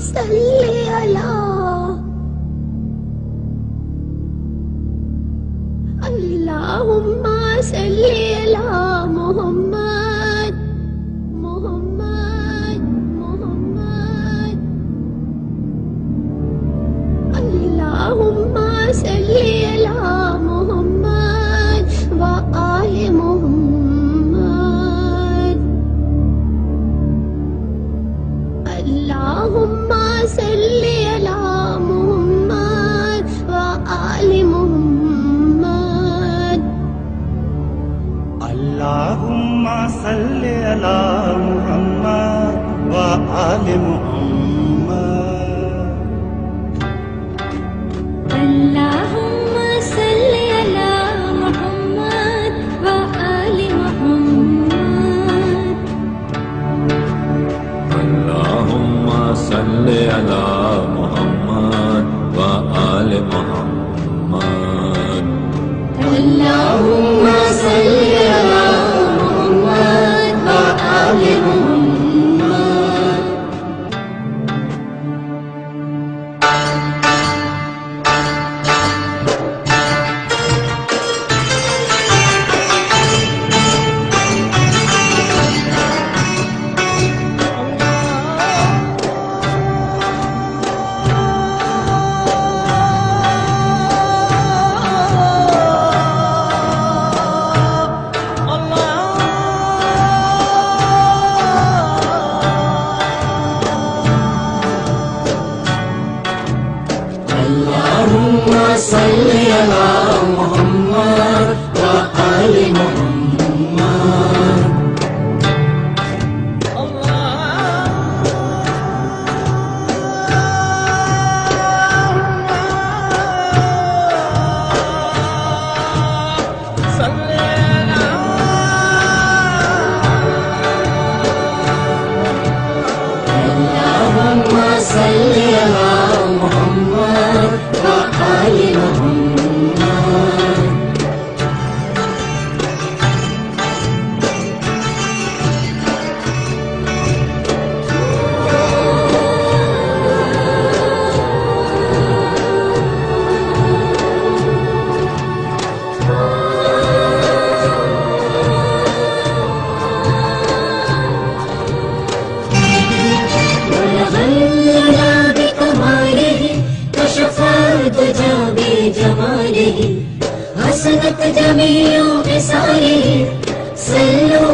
सल्ली अला अल्लाहुम्मा सल्ली अला मुहम्मद मुहम्मद मुहम्मद अल्लाहुम्मा सल्ली अला मुहम्मद व आले मुहम्मद अल्लाहुम्मा सल्ली अला मुहम्मद व आले मुहम्मद अल्लाहुम्मा सल्ली अला मुहम्मद व आले मुहम्मद अल्लाहुम्मा सल्ली अला मुहम्मद व आले मुहम्मद अल्लाहुम्मा सल्ली अला मुहम्मद व आले मुहम्मद अल्लाहुम्मा सल्ली अला मुहम्मद व आले मुहम्मद अल्लाहुम्मा सल्ली अला मुहम्मद व आले मुहम्मद अल्लाहुम्मा सल्ली अला मुहम्मद व आले मुहम्मद हसनत जमीओ बिसारे सल्लु